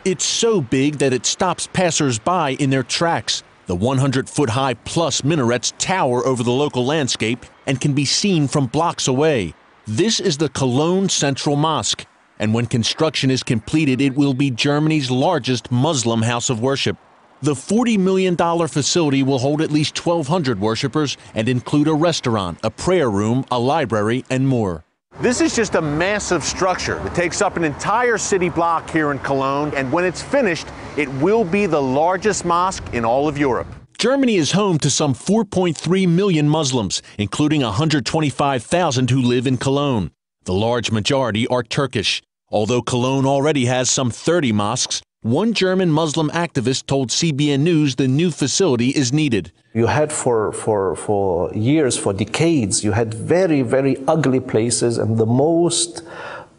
It's so big that it stops passers-by in their tracks. The 100-foot-high plus minarets tower over the local landscape and can be seen from blocks away. This is the Cologne Central Mosque, and when construction is completed, it will be Germany's largest Muslim house of worship. The $40 million facility will hold at least 1,200 worshipers and include a restaurant, a prayer room, a library, and more. This is just a massive structure. It takes up an entire city block here in Cologne, and when it's finished, it will be the largest mosque in all of Europe. Germany is home to some 4.3 million Muslims, including 125,000 who live in Cologne. The large majority are Turkish. Although Cologne already has some 30 mosques, one German Muslim activist told CBN News the new facility is needed. You had for years, for decades, you had very, very ugly places in the most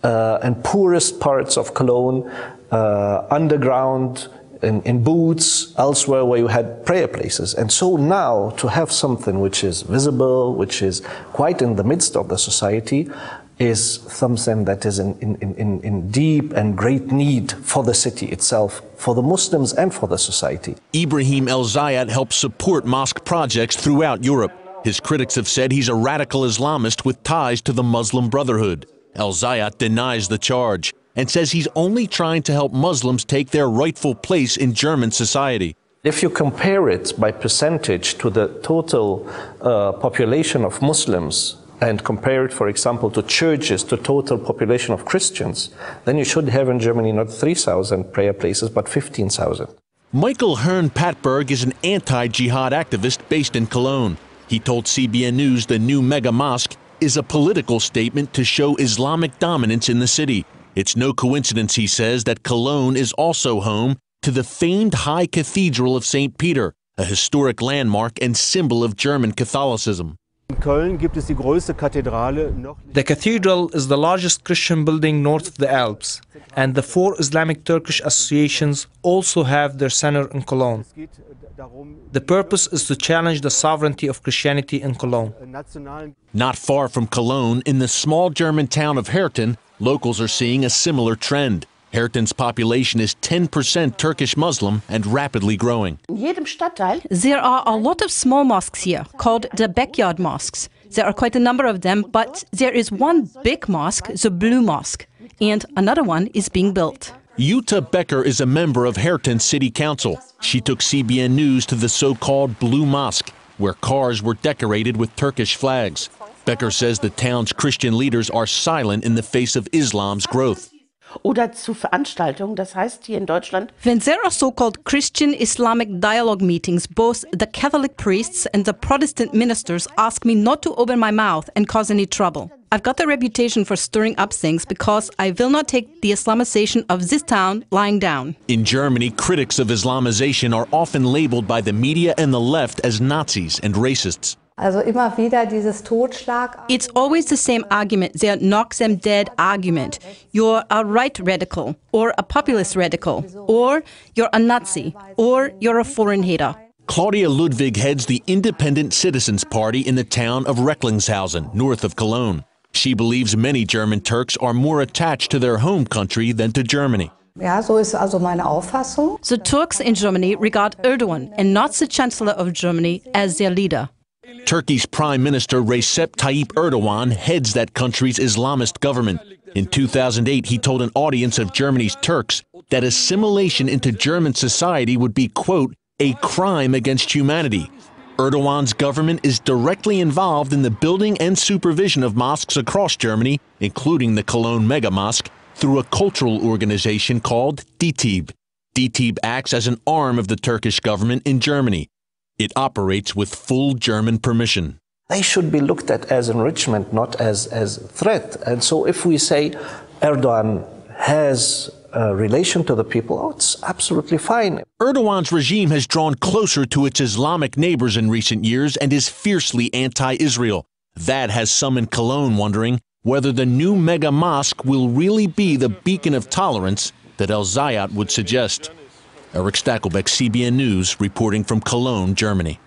and poorest parts of Cologne, underground, in booths, elsewhere where you had prayer places. And so now to have something which is visible, which is quite in the midst of the society, is something that is in deep and great need for the city itself, for the Muslims and for the society. Ibrahim El Zayat helps support mosque projects throughout Europe. His critics have said he's a radical Islamist with ties to the Muslim Brotherhood. El Zayat denies the charge and says he's only trying to help Muslims take their rightful place in German society. If you compare it by percentage to the total population of Muslims, and compare it, for example, to churches, to total population of Christians, then you should have in Germany not 3,000 prayer places, but 15,000. Michael Hearn-Patberg is an anti-jihad activist based in Cologne. He told CBN News the new mega mosque is a political statement to show Islamic dominance in the city. It's no coincidence, he says, that Cologne is also home to the famed High Cathedral of St. Peter, a historic landmark and symbol of German Catholicism. The cathedral is the largest Christian building north of the Alps, and the 4 Islamic Turkish associations also have their center in Cologne. The purpose is to challenge the sovereignty of Christianity in Cologne. Not far from Cologne, in the small German town of Herten, locals are seeing a similar trend. Herten's population is 10% Turkish Muslim and rapidly growing. There are a lot of small mosques here, called the backyard mosques. There are quite a number of them, but there is one big mosque, the Blue Mosque, and another one is being built. Jutta Becker is a member of Herten City Council. She took CBN News to the so-called Blue Mosque, where cars were decorated with Turkish flags. Becker says the town's Christian leaders are silent in the face of Islam's growth. When there are so-called Christian Islamic dialogue meetings, both the Catholic priests and the Protestant ministers ask me not to open my mouth and cause any trouble. I've got the reputation for stirring up things because I will not take the Islamization of this town lying down. In Germany, critics of Islamization are often labeled by the media and the left as Nazis and racists. It's always the same argument, the knock them dead argument. You're a right radical, or a populist radical, or you're a Nazi, or you're a foreign hater. Claudia Ludwig heads the Independent Citizens Party in the town of Recklinghausen, north of Cologne. She believes many German Turks are more attached to their home country than to Germany. The Turks in Germany regard Erdogan, and not the Chancellor of Germany, as their leader. Turkey's Prime Minister Recep Tayyip Erdogan heads that country's Islamist government. In 2008, he told an audience of Germany's Turks that assimilation into German society would be, quote, a crime against humanity. Erdogan's government is directly involved in the building and supervision of mosques across Germany, including the Cologne Mega Mosque, through a cultural organization called DİTİB. DİTİB acts as an arm of the Turkish government in Germany. It operates with full German permission. They should be looked at as enrichment, not as threat. And so if we say Erdogan has a relation to the people, oh, it's absolutely fine. Erdogan's regime has drawn closer to its Islamic neighbors in recent years and is fiercely anti-Israel. That has some in Cologne wondering whether the new mega mosque will really be the beacon of tolerance that El Zayat would suggest. Eric Stackelbeck, CBN News, reporting from Cologne, Germany.